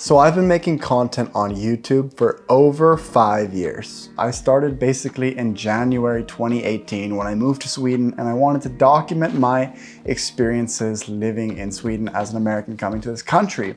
So I've been making content on YouTube for over 5 years. I started basically in January 2018 when I moved to Sweden, and I wanted to document my experiences living in Sweden as an American coming to this country.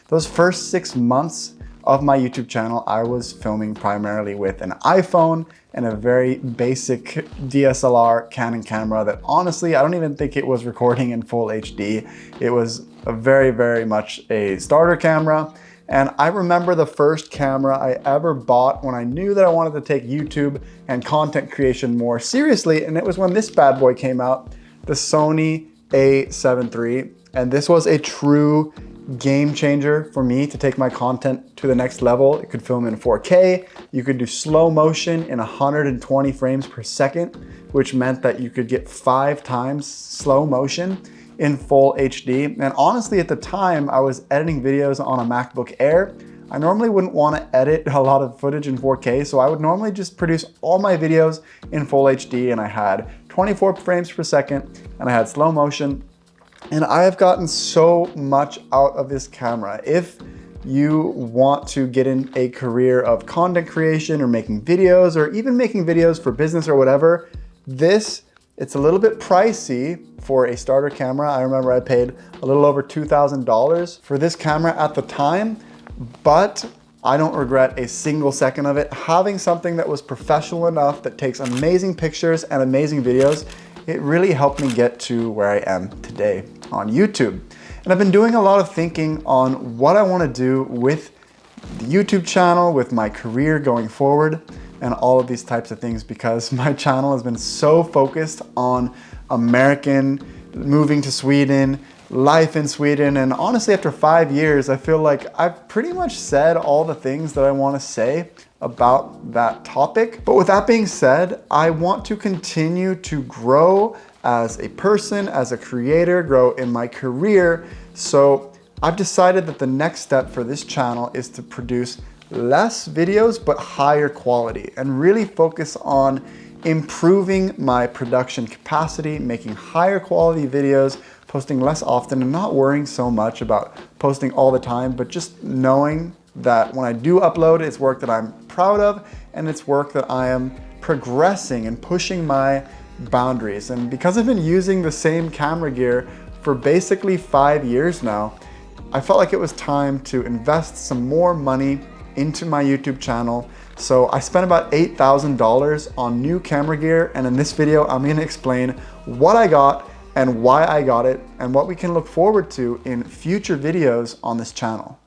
Those first 6 months of my YouTube channel, I was filming primarily with an iPhone and a very basic DSLR Canon camera that honestly, I don't even think it was recording in full HD. It was a very much a starter camera. And I remember the first camera I ever bought when I knew that I wanted to take YouTube and content creation more seriously. And it was when this bad boy came out, the Sony A7 III. And this was a true game changer for me to take my content to the next level. It could film in 4K. You could do slow motion in 120 frames per second, which meant that you could get 5 times slow motion in full HD. And honestly, at the time, I was editing videos on a MacBook Air. I normally wouldn't want to edit a lot of footage in 4K, so I would normally just produce all my videos in full HD, and I had 24 frames per second, and I had slow motion. And I have gotten so much out of this camera. If you want to get in a career of content creation or making videos, or even making videos for business or whatever, it's a little bit pricey for a starter camera. I remember I paid a little over $2,000 for this camera at the time, but I don't regret a single second of it. Having something that was professional enough, that takes amazing pictures and amazing videos, it really helped me get to where I am today on YouTube. And I've been doing a lot of thinking on what I want to do with the YouTube channel, with my career going forward, and all of these types of things, because my channel has been so focused on American, moving to Sweden, life in Sweden. And honestly, after 5 years, I feel like I've pretty much said all the things that I want to say about that topic. But with that being said, I want to continue to grow as a person, as a creator, grow in my career. So I've decided that the next step for this channel is to produce less videos, but higher quality, and really focus on improving my production capacity, making higher quality videos, posting less often, and not worrying so much about posting all the time, but just knowing that when I do upload, it's work that I'm proud of, and it's work that I am progressing and pushing my boundaries. And because I've been using the same camera gear for basically 5 years now, I felt like it was time to invest some more money into my YouTube channel. So I spent about $8,000 on new camera gear, and in this video I'm going to explain what I got and why I got it, and what we can look forward to in future videos on this channel.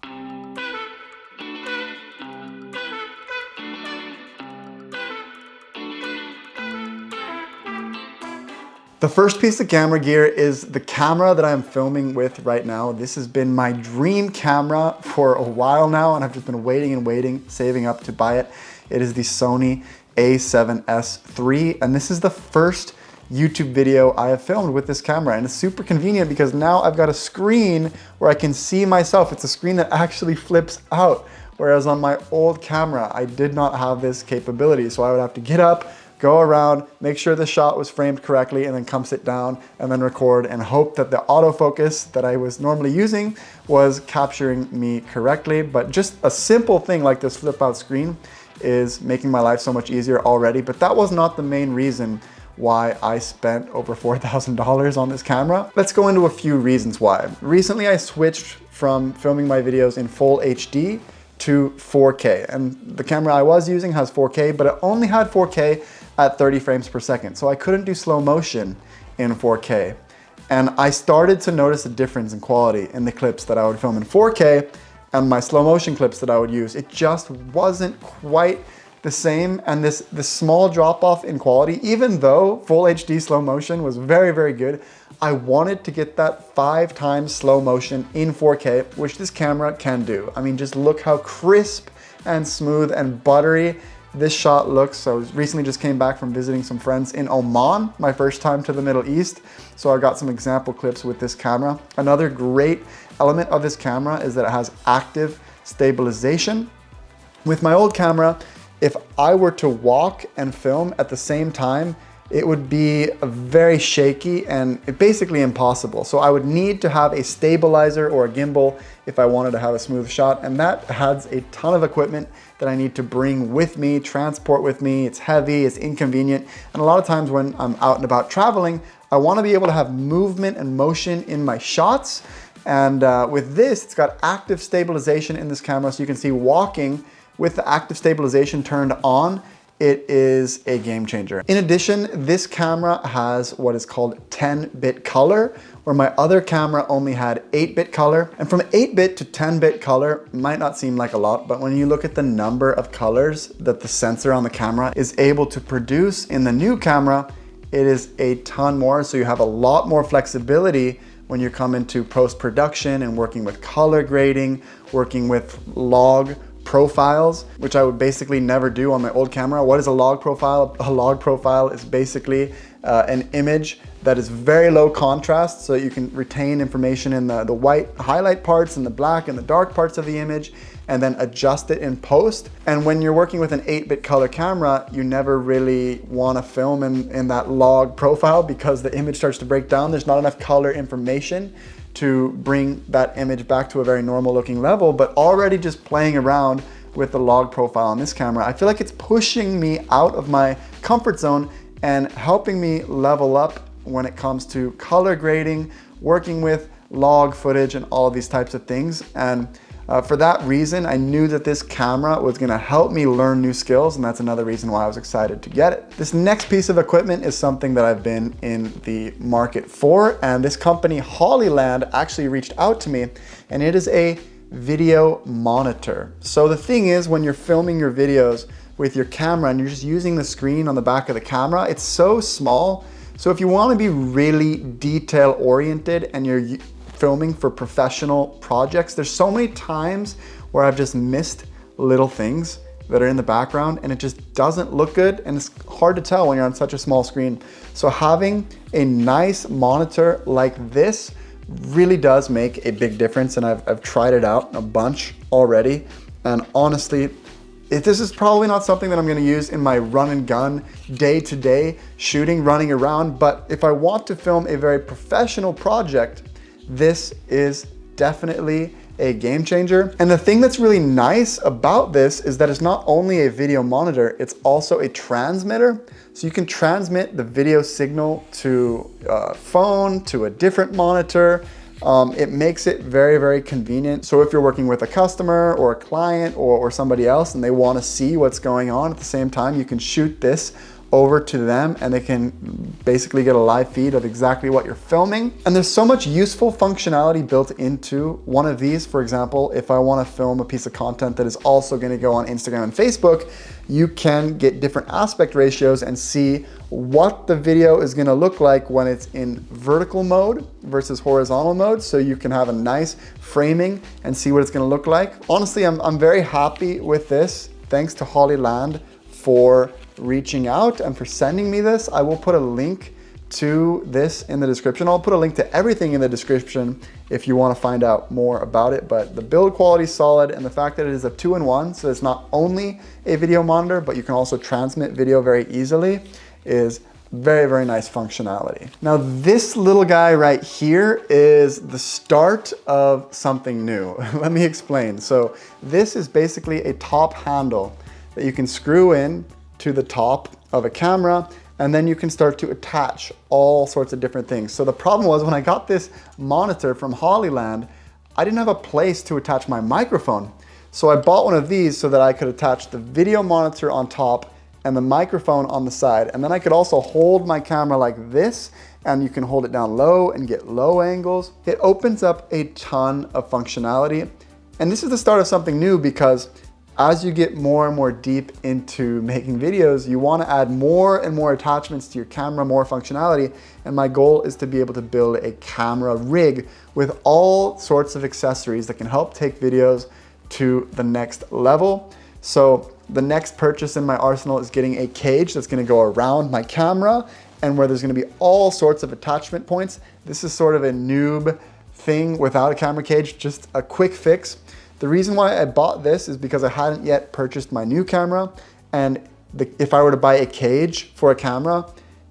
The first piece of camera gear is the camera that I'm filming with right now. This has been my dream camera for a while now, and I've just been waiting, saving up to buy it. It is the Sony A7S III, and this is the first YouTube video I have filmed with this camera. And it's super convenient because now I've got a screen where I can see myself. It's a screen that actually flips out, whereas on my old camera, I did not have this capability. So I would have to get up, go around, make sure the shot was framed correctly, and then come sit down and then record and hope that the autofocus that I was normally using was capturing me correctly. But just a simple thing like this flip out screen is making my life so much easier already. But that was not the main reason why I spent over $4,000 on this camera. Let's go into a few reasons why. Recently, I switched from filming my videos in full HD to 4K. And the camera I was using has 4K, but it only had 4K at 30 frames per second. So I couldn't do slow motion in 4K. And I started to notice a difference in quality in the clips that I would film in 4K and my slow motion clips that I would use. It just wasn't quite the same. And this small drop off in quality, even though full HD slow motion was very good, I wanted to get that 5 times slow motion in 4K, which this camera can do. I mean, just look how crisp and smooth and buttery this shot looks. So I recently just came back from visiting some friends in Oman, my first time to the Middle East. So I got some example clips with this camera. Another great element of this camera is that it has active stabilization. With my old camera, if I were to walk and film at the same time, it would be very shaky and basically impossible. So I would need to have a stabilizer or a gimbal if I wanted to have a smooth shot, and that adds a ton of equipment that I need to bring with me, transport with me. It's heavy, it's inconvenient, and a lot of times when I'm out and about traveling, I want to be able to have movement and motion in my shots. And with this, it's got active stabilization in this camera, so you can see walking with the active stabilization turned on, it is a game changer. In addition, this camera has what is called 10-bit color, where my other camera only had 8-bit color. And from 8-bit to 10-bit color might not seem like a lot, but when you look at the number of colors that the sensor on the camera is able to produce in the new camera, it is a ton more. So you have a lot more flexibility when you come into post-production and working with color grading, working with log profiles, which I would basically never do on my old camera. What is a log profile? A log profile is basically an image that is very low contrast, so you can retain information in the white highlight parts and the black and the dark parts of the image, and then adjust it in post. And when you're working with an 8-bit color camera, you never really want to film in that log profile because the image starts to break down. There's not enough color information to bring that image back to a very normal looking level. But already just playing around with the log profile on this camera, I feel like it's pushing me out of my comfort zone and helping me level up when it comes to color grading, working with log footage and all of these types of things. And for that reason, I knew that this camera was gonna help me learn new skills, and that's another reason why I was excited to get it. This next piece of equipment is something that I've been in the market for, and this company, Hollyland, actually reached out to me, and it is a video monitor. So the thing is, when you're filming your videos with your camera and you're just using the screen on the back of the camera, it's so small. So if you wanna be really detail oriented and you're filming for professional projects, there's so many times where I've just missed little things that are in the background and it just doesn't look good, and it's hard to tell when you're on such a small screen. So having a nice monitor like this really does make a big difference, and I've tried it out a bunch already, and honestly, this is probably not something that I'm gonna use in my run and gun day-to-day shooting, running around, but if I want to film a very professional project, this is definitely a game changer. And the thing that's really nice about this is that it's not only a video monitor, it's also a transmitter. So you can transmit the video signal to a phone, to a different monitor. It makes it very, very convenient. So if you're working with a customer or a client or somebody else and they want to see what's going on at the same time, you can shoot this over to them and they can basically get a live feed of exactly what you're filming. And there's so much useful functionality built into one of these. For example, if I want to film a piece of content that is also going to go on Instagram and Facebook, you can get different aspect ratios and see what the video is going to look like when it's in vertical mode versus horizontal mode. So you can have a nice framing and see what it's going to look like. Honestly, I'm very happy with this. Thanks to Hollyland for reaching out and for sending me this. I will put a link to this in the description. I'll put a link to everything in the description if you want to find out more about it. But the build quality is solid, and the fact that it is a 2-in-1, so it's not only a video monitor, but you can also transmit video very easily, is very, very nice functionality. Now, this little guy right here is the start of something new. Let me explain. So this is basically a top handle that you can screw in to the top of a camera, and then you can start to attach all sorts of different things. So the problem was when I got this monitor from Hollyland, I didn't have a place to attach my microphone. So I bought one of these so that I could attach the video monitor on top and the microphone on the side. And then I could also hold my camera like this, and you can hold it down low and get low angles. It opens up a ton of functionality. And this is the start of something new, because as you get more and more deep into making videos, you want to add more and more attachments to your camera, more functionality. And my goal is to be able to build a camera rig with all sorts of accessories that can help take videos to the next level. So the next purchase in my arsenal is getting a cage that's going to go around my camera, and where there's going to be all sorts of attachment points. This is sort of a noob thing without a camera cage, just a quick fix. The reason why I bought this is because I hadn't yet purchased my new camera, and if I were to buy a cage for a camera,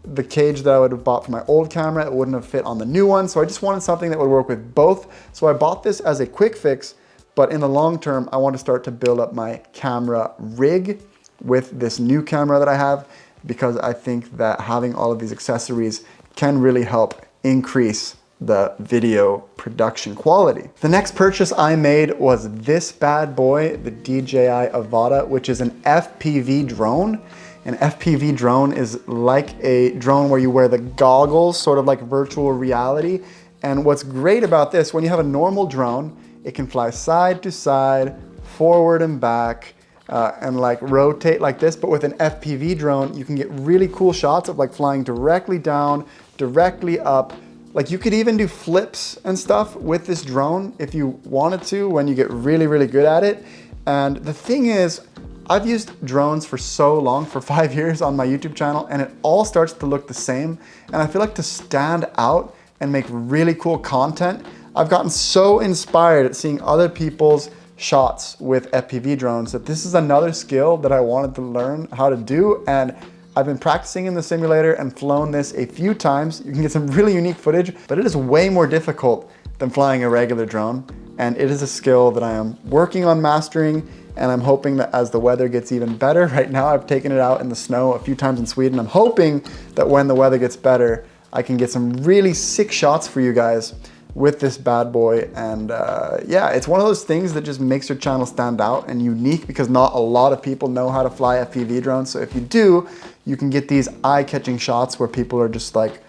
the cage that I would have bought for my old camera. It wouldn't have fit on the new one. So I just wanted something that would work with both. So I bought this as a quick fix, but in the long term, I want to start to build up my camera rig with this new camera that I have, because I think that having all of these accessories can really help increase the video production quality. The next purchase I made was this bad boy, the DJI Avata, which is an FPV drone. An FPV drone is like a drone where you wear the goggles, sort of like virtual reality. And what's great about this, when you have a normal drone, it can fly side to side, forward and back, and like rotate like this. But with an FPV drone, you can get really cool shots of like flying directly down, directly up. Like you could even do flips and stuff with this drone if you wanted to, when you get really, really good at it. And the thing is, I've used drones for so long, for 5 years on my YouTube channel, and it all starts to look the same. And I feel like to stand out and make really cool content, I've gotten so inspired at seeing other people's shots with FPV drones that this is another skill that I wanted to learn how to do. And I've been practicing in the simulator and flown this a few times. You can get some really unique footage, but it is way more difficult than flying a regular drone. And it is a skill that I am working on mastering, and I'm hoping that as the weather gets even better. Right now I've taken it out in the snow a few times in Sweden. I'm hoping that when the weather gets better, I can get some really sick shots for you guys with this bad boy. And yeah, it's one of those things that just makes your channel stand out and unique, because not a lot of people know how to fly FPV drones. So if you do, you can get these eye-catching shots where people are just like,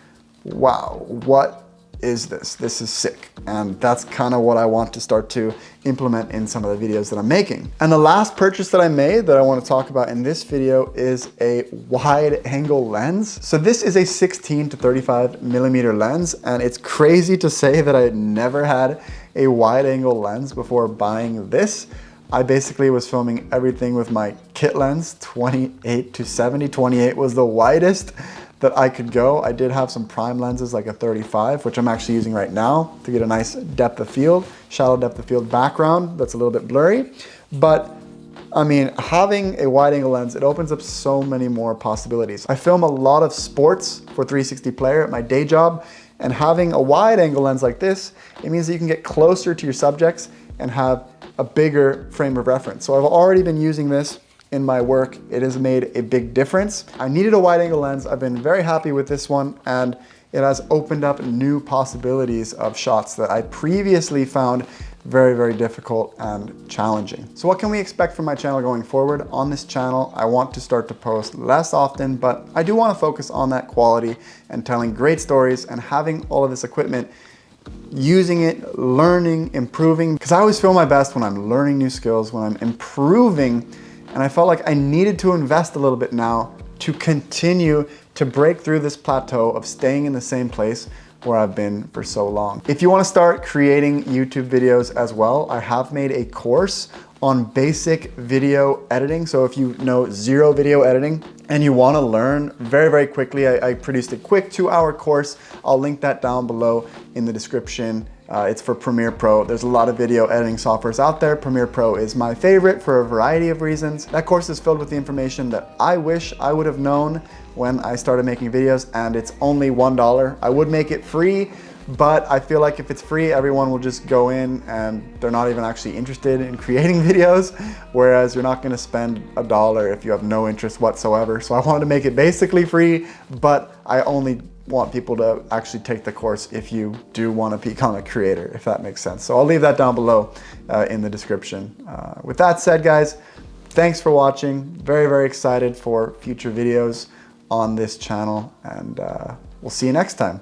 wow, what is this? This is sick. And that's kind of what I want to start to implement in some of the videos that I'm making. And the last purchase that I made that I want to talk about in this video is a wide angle lens. So this is a 16 to 35 millimeter lens, and it's crazy to say that I never had a wide angle lens before buying this. I basically was filming everything with my kit lens, 28 to 70. 28 was the widest that I could go. I did have some prime lenses like a 35, which I'm actually using right now to get a nice depth of field, shallow depth of field background that's a little bit blurry. But I mean, having a wide angle lens, it opens up so many more possibilities. I film a lot of sports for 360 Player at my day job, and having a wide angle lens like this, it means that you can get closer to your subjects and have a bigger frame of reference. So I've already been using this in my work. It has made a big difference. I needed a wide angle lens. I've been very happy with this one, and it has opened up new possibilities of shots that I previously found very, very difficult and challenging. So what can we expect from my channel going forward? On this channel, I want to start to post less often, but I do want to focus on that quality and telling great stories and having all of this equipment, using it, learning, improving, because I always feel my best when I'm learning new skills, when I'm improving. And I felt like I needed to invest a little bit now to continue to break through this plateau of staying in the same place where I've been for so long. If you want to start creating YouTube videos as well, I have made a course on basic video editing. So if you know zero video editing and you want to learn very, very quickly, I produced a quick 2-hour course. I'll link that down below in the description. It's for Premiere Pro. There's a lot of video editing softwares out there. Premiere Pro is my favorite for a variety of reasons. That course is filled with the information that I wish I would have known when I started making videos, and it's only $1. I would make it free, but I feel like if it's free, everyone will just go in and they're not even actually interested in creating videos, whereas you're not gonna spend $1 if you have no interest whatsoever. So I wanted to make it basically free, but I only want people to actually take the course if you do want to become a creator, if that makes sense. So I'll leave that down below in the description. With that said, guys, thanks for watching. Very, very excited for future videos on this channel, and we'll see you next time.